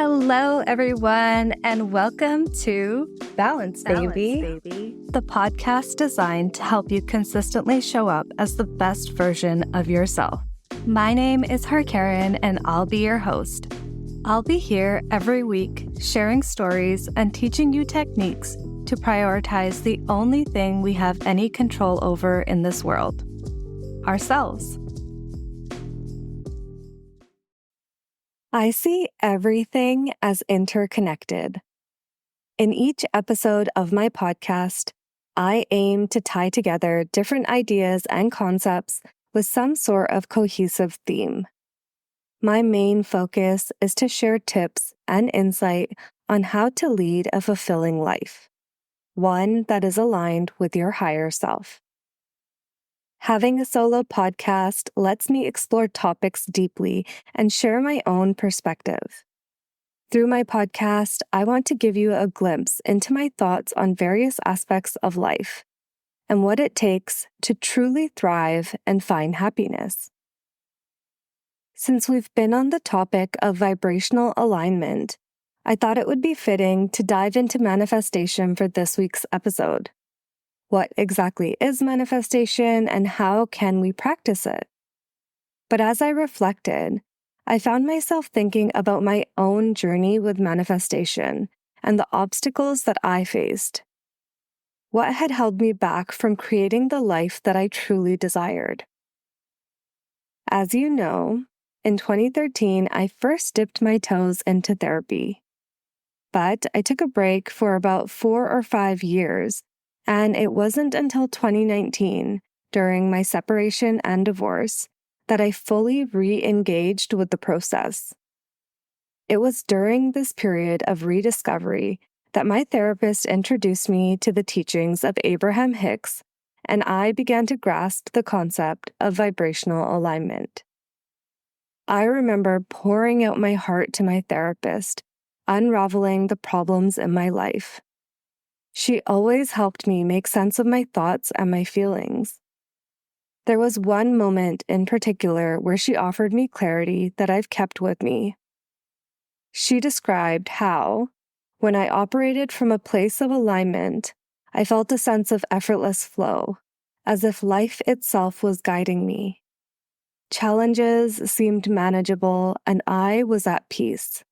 Hello, everyone, and welcome to Balance, baby. The podcast designed to help you consistently show up as the best version of yourself. My name is Karen, and I'll be your host. I'll be here every week sharing stories and teaching you techniques to prioritize the only thing we have any control over in this world, ourselves. I see everything as interconnected. In each episode of my podcast, I aim to tie together different ideas and concepts with some sort of cohesive theme. My main focus is to share tips and insight on how to lead a fulfilling life, one that is aligned with your higher self. Having a solo podcast lets me explore topics deeply and share my own perspective. Through my podcast, I want to give you a glimpse into my thoughts on various aspects of life and what it takes to truly thrive and find happiness. Since we've been on the topic of vibrational alignment, I thought it would be fitting to dive into manifestation for this week's episode. What exactly is manifestation and how can we practice it? But as I reflected, I found myself thinking about my own journey with manifestation and the obstacles that I faced. What had held me back from creating the life that I truly desired? As you know, in 2013, I first dipped my toes into therapy. But I took a break for about 4 or 5 years. And it wasn't until 2019, during my separation and divorce, that I fully re-engaged with the process. It was during this period of rediscovery that my therapist introduced me to the teachings of Abraham Hicks, and I began to grasp the concept of vibrational alignment. I remember pouring out my heart to my therapist, unraveling the problems in my life. She always helped me make sense of my thoughts and my feelings. There was one moment in particular where she offered me clarity that I've kept with me. She described how, when I operated from a place of alignment, I felt a sense of effortless flow, as if life itself was guiding me. Challenges seemed manageable, and I was at peace.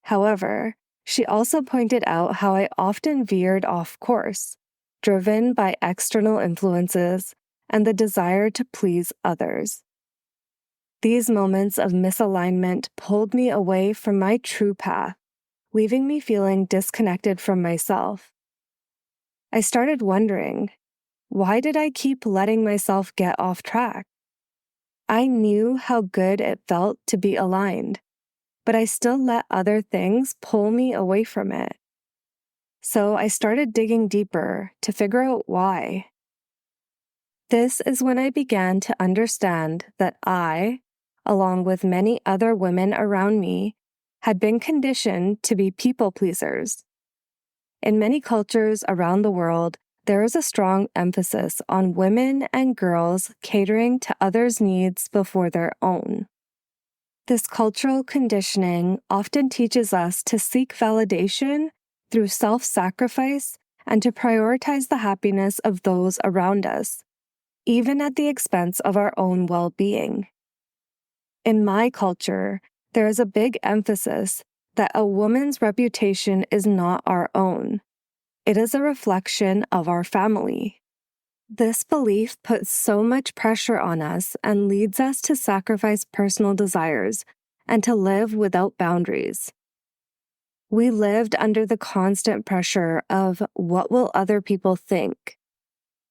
However, she also pointed out how I often veered off course, driven by external influences and the desire to please others. These moments of misalignment pulled me away from my true path, leaving me feeling disconnected from myself. I started wondering, why did I keep letting myself get off track? I knew how good it felt to be aligned, but I still let other things pull me away from it. So I started digging deeper to figure out why. This is when I began to understand that I, along with many other women around me, had been conditioned to be people pleasers. In many cultures around the world, there is a strong emphasis on women and girls catering to others' needs before their own. This cultural conditioning often teaches us to seek validation through self-sacrifice and to prioritize the happiness of those around us, even at the expense of our own well-being. In my culture, there is a big emphasis that a woman's reputation is not our own. It is a reflection of our family. This belief puts so much pressure on us and leads us to sacrifice personal desires and to live without boundaries. We lived under the constant pressure of what will other people think.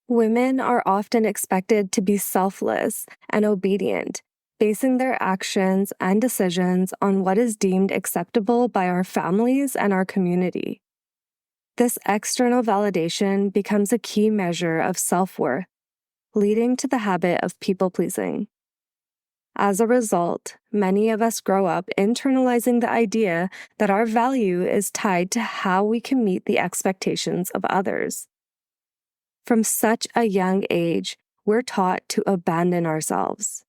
Women are often expected to be selfless and obedient, basing their actions and decisions on what is deemed acceptable by our families and our community. This external validation becomes a key measure of self-worth, leading to the habit of people-pleasing. As a result, many of us grow up internalizing the idea that our value is tied to how we can meet the expectations of others. From such a young age, we're taught to abandon ourselves,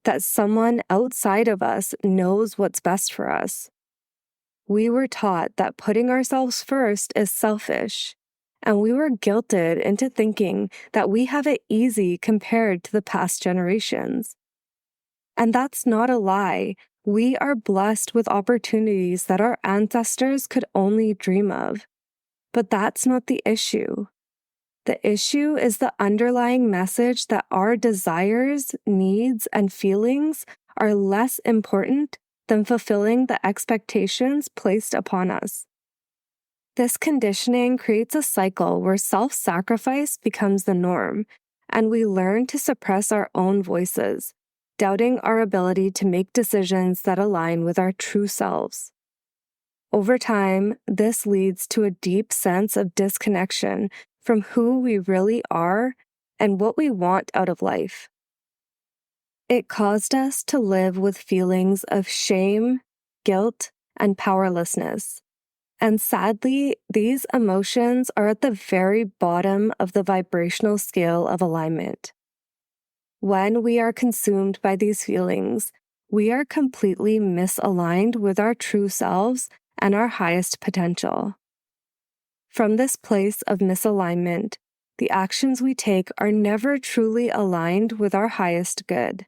that someone outside of us knows what's best for us. We were taught that putting ourselves first is selfish, and we were guilted into thinking that we have it easy compared to the past generations. And that's not a lie. We are blessed with opportunities that our ancestors could only dream of. But that's not the issue. The issue is the underlying message that our desires, needs, and feelings are less important than fulfilling the expectations placed upon us. This conditioning creates a cycle where self-sacrifice becomes the norm, and we learn to suppress our own voices, doubting our ability to make decisions that align with our true selves. Over time, this leads to a deep sense of disconnection from who we really are and what we want out of life. It caused us to live with feelings of shame, guilt, and powerlessness. And sadly, these emotions are at the very bottom of the vibrational scale of alignment. When we are consumed by these feelings, we are completely misaligned with our true selves and our highest potential. From this place of misalignment, the actions we take are never truly aligned with our highest good.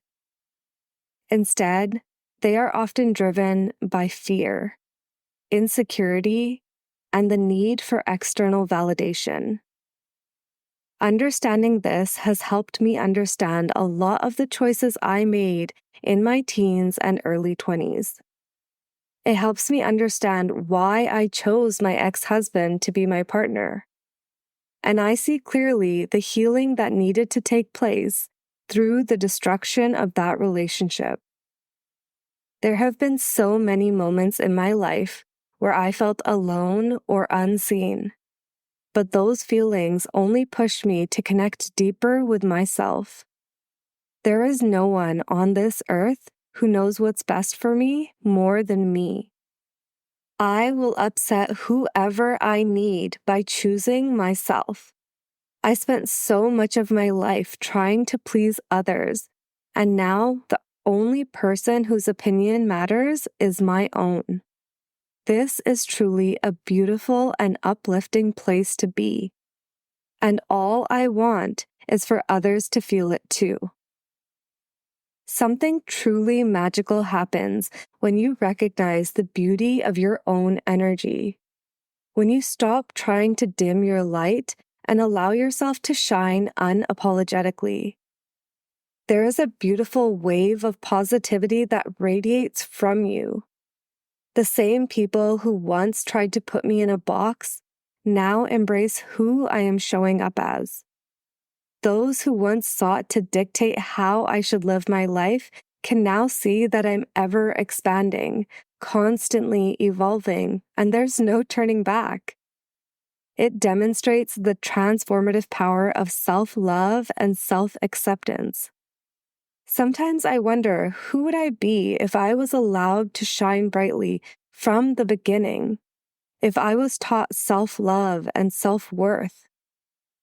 Instead, they are often driven by fear, insecurity, and the need for external validation. Understanding this has helped me understand a lot of the choices I made in my teens and early 20s. It helps me understand why I chose my ex-husband to be my partner. And I see clearly the healing that needed to take place through the destruction of that relationship. There have been so many moments in my life where I felt alone or unseen, but those feelings only pushed me to connect deeper with myself. There is no one on this earth who knows what's best for me more than me. I will upset whoever I need by choosing myself. I spent so much of my life trying to please others, and now the only person whose opinion matters is my own. This is truly a beautiful and uplifting place to be, and all I want is for others to feel it too. Something truly magical happens when you recognize the beauty of your own energy. When you stop trying to dim your light and allow yourself to shine unapologetically. There is a beautiful wave of positivity that radiates from you. The same people who once tried to put me in a box now embrace who I am showing up as. Those who once sought to dictate how I should live my life can now see that I'm ever expanding, constantly evolving, and there's no turning back. It demonstrates the transformative power of self-love and self-acceptance. Sometimes I wonder, who would I be if I was allowed to shine brightly from the beginning? If I was taught self-love and self-worth?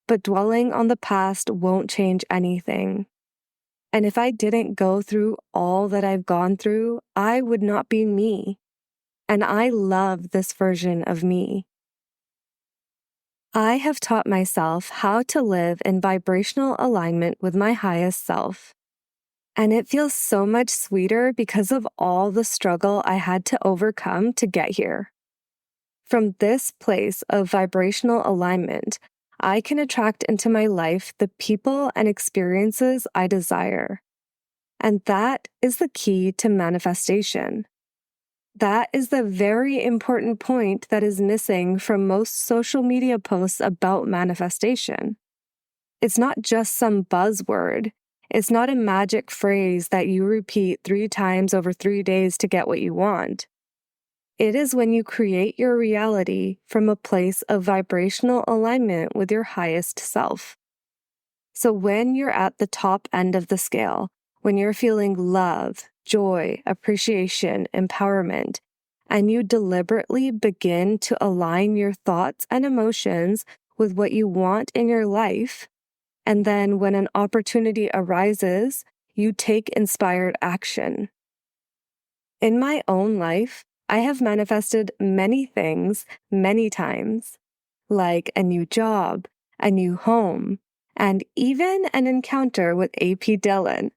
But dwelling on the past won't change anything. And if I didn't go through all that I've gone through, I would not be me. And I love this version of me. I have taught myself how to live in vibrational alignment with my highest self. And it feels so much sweeter because of all the struggle I had to overcome to get here. From this place of vibrational alignment, I can attract into my life the people and experiences I desire. And that is the key to manifestation. That is the very important point that is missing from most social media posts about manifestation. It's not just some buzzword. It's not a magic phrase that you repeat 3 times over 3 days to get what you want. It is when you create your reality from a place of vibrational alignment with your highest self. So when you're at the top end of the scale, when you're feeling love, joy, appreciation, empowerment, and you deliberately begin to align your thoughts and emotions with what you want in your life, and then when an opportunity arises, you take inspired action. In my own life, I have manifested many things many times, like a new job, a new home, and even an encounter with AP Dylan.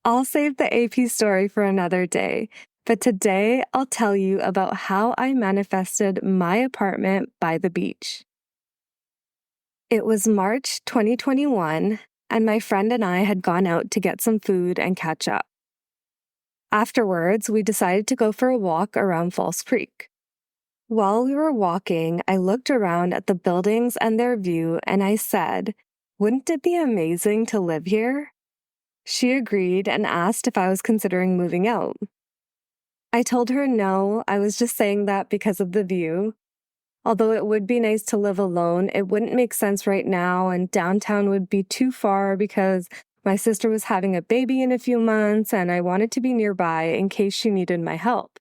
I'll save the AP story for another day, but today I'll tell you about how I manifested my apartment by the beach. It was March 2021, and my friend and I had gone out to get some food and catch up. Afterwards, we decided to go for a walk around False Creek. While we were walking, I looked around at the buildings and their view, and I said, "Wouldn't it be amazing to live here?" She agreed and asked if I was considering moving out. I told her no, I was just saying that because of the view. Although it would be nice to live alone, it wouldn't make sense right now, and downtown would be too far because my sister was having a baby in a few months, and I wanted to be nearby in case she needed my help.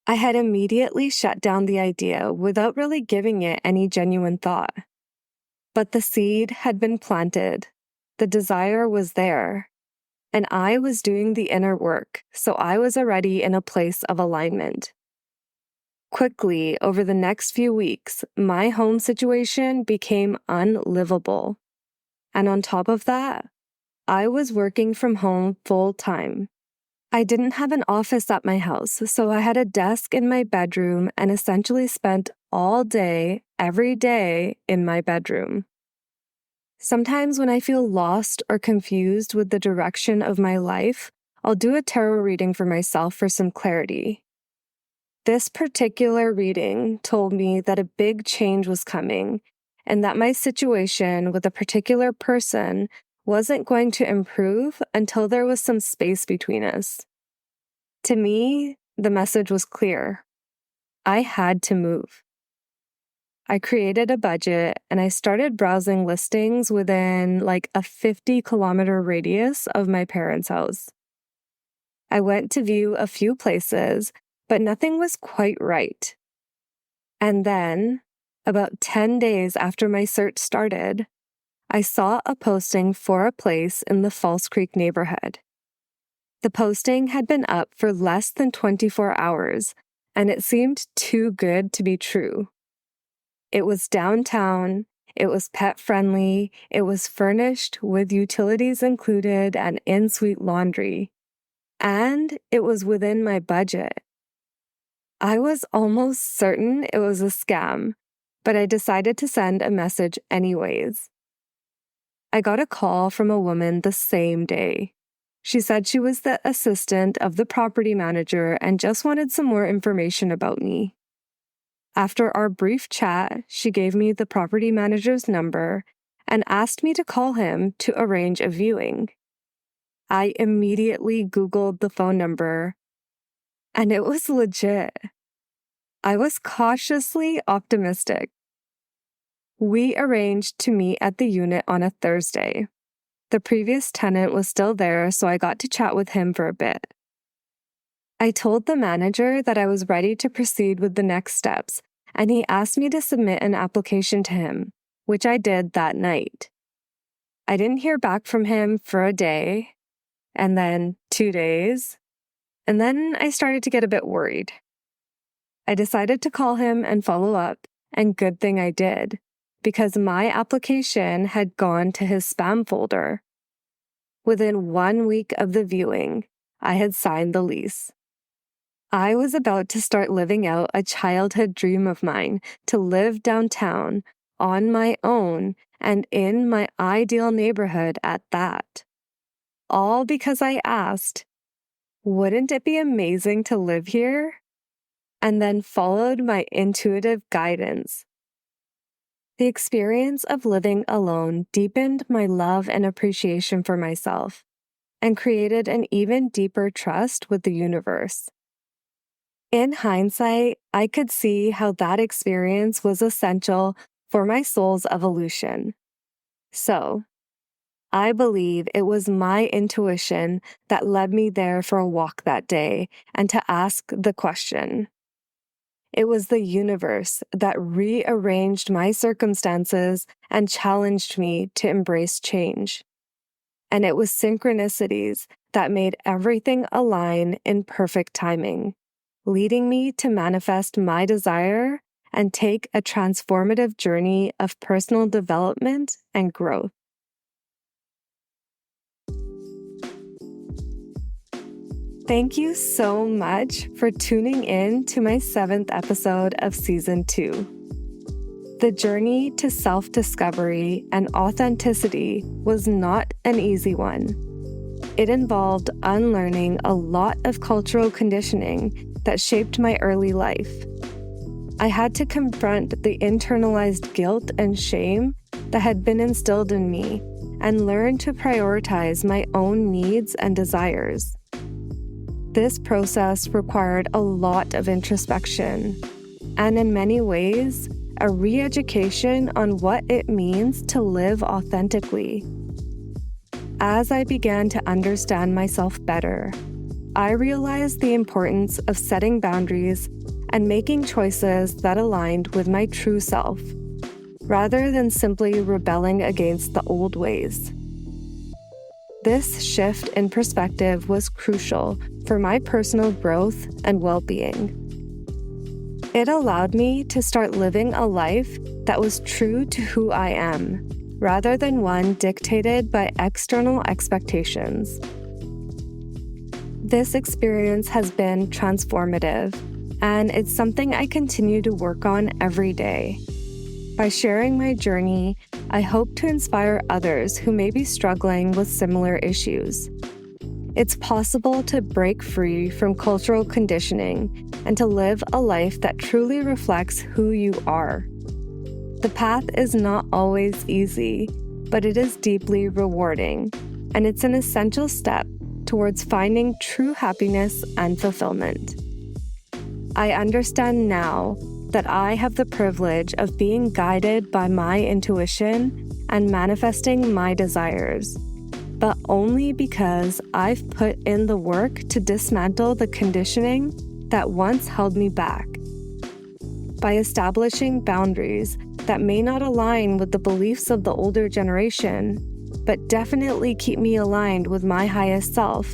I had immediately shut down the idea without really giving it any genuine thought. But the seed had been planted. The desire was there. And I was doing the inner work, so I was already in a place of alignment. Quickly, over the next few weeks, my home situation became unlivable. And on top of that, I was working from home full time. I didn't have an office at my house, so I had a desk in my bedroom and essentially spent all day, every day, in my bedroom. Sometimes when I feel lost or confused with the direction of my life, I'll do a tarot reading for myself for some clarity. This particular reading told me that a big change was coming and that my situation with a particular person wasn't going to improve until there was some space between us. To me, the message was clear. I had to move. I created a budget and I started browsing listings within like a 50-kilometer radius of my parents' house. I went to view a few places, but nothing was quite right. And then, about 10 days after my search started, I saw a posting for a place in the False Creek neighborhood. The posting had been up for less than 24 hours, and it seemed too good to be true. It was downtown, it was pet-friendly, it was furnished with utilities included and in-suite laundry, and it was within my budget. I was almost certain it was a scam, but I decided to send a message anyways. I got a call from a woman the same day. She said she was the assistant of the property manager and just wanted some more information about me. After our brief chat, she gave me the property manager's number and asked me to call him to arrange a viewing. I immediately Googled the phone number, and it was legit. I was cautiously optimistic. We arranged to meet at the unit on a Thursday. The previous tenant was still there, so I got to chat with him for a bit. I told the manager that I was ready to proceed with the next steps, and he asked me to submit an application to him, which I did that night. I didn't hear back from him for a day, and then 2 days, and then I started to get a bit worried. I decided to call him and follow up, and good thing I did, because my application had gone to his spam folder. Within 1 week of the viewing, I had signed the lease. I was about to start living out a childhood dream of mine to live downtown on my own and in my ideal neighborhood at that. All because I asked, "Wouldn't it be amazing to live here?" And then followed my intuitive guidance. The experience of living alone deepened my love and appreciation for myself and created an even deeper trust with the universe. In hindsight, I could see how that experience was essential for my soul's evolution. So, I believe it was my intuition that led me there for a walk that day and to ask the question. It was the universe that rearranged my circumstances and challenged me to embrace change. And it was synchronicities that made everything align in perfect timing, leading me to manifest my desire and take a transformative journey of personal development and growth. Thank you so much for tuning in to my 7th episode of Season 2. The journey to self-discovery and authenticity was not an easy one. It involved unlearning a lot of cultural conditioning that shaped my early life. I had to confront the internalized guilt and shame that had been instilled in me and learn to prioritize my own needs and desires. This process required a lot of introspection, and in many ways, a re-education on what it means to live authentically. As I began to understand myself better, I realized the importance of setting boundaries and making choices that aligned with my true self, rather than simply rebelling against the old ways. This shift in perspective was crucial for my personal growth and well-being. It allowed me to start living a life that was true to who I am, rather than one dictated by external expectations. This experience has been transformative, and it's something I continue to work on every day. By sharing my journey, I hope to inspire others who may be struggling with similar issues. It's possible to break free from cultural conditioning and to live a life that truly reflects who you are. The path is not always easy, but it is deeply rewarding, and it's an essential step towards finding true happiness and fulfillment. I understand now that I have the privilege of being guided by my intuition and manifesting my desires, but only because I've put in the work to dismantle the conditioning that once held me back. By establishing boundaries that may not align with the beliefs of the older generation, but definitely keep me aligned with my highest self,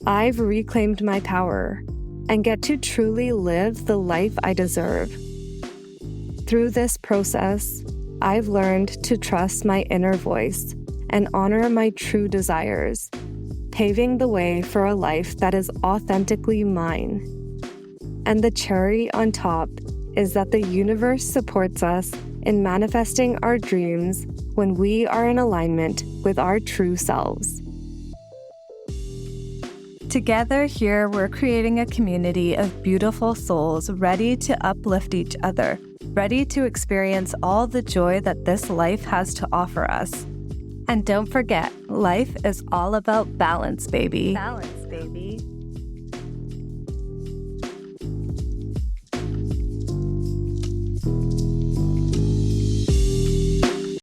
I've reclaimed my power and get to truly live the life I deserve. Through this process, I've learned to trust my inner voice and honor my true desires, paving the way for a life that is authentically mine. And the cherry on top is that the universe supports us in manifesting our dreams when we are in alignment with our true selves. Together here, we're creating a community of beautiful souls ready to uplift each other, ready to experience all the joy that this life has to offer us. And don't forget, life is all about balance, baby. Balance, baby.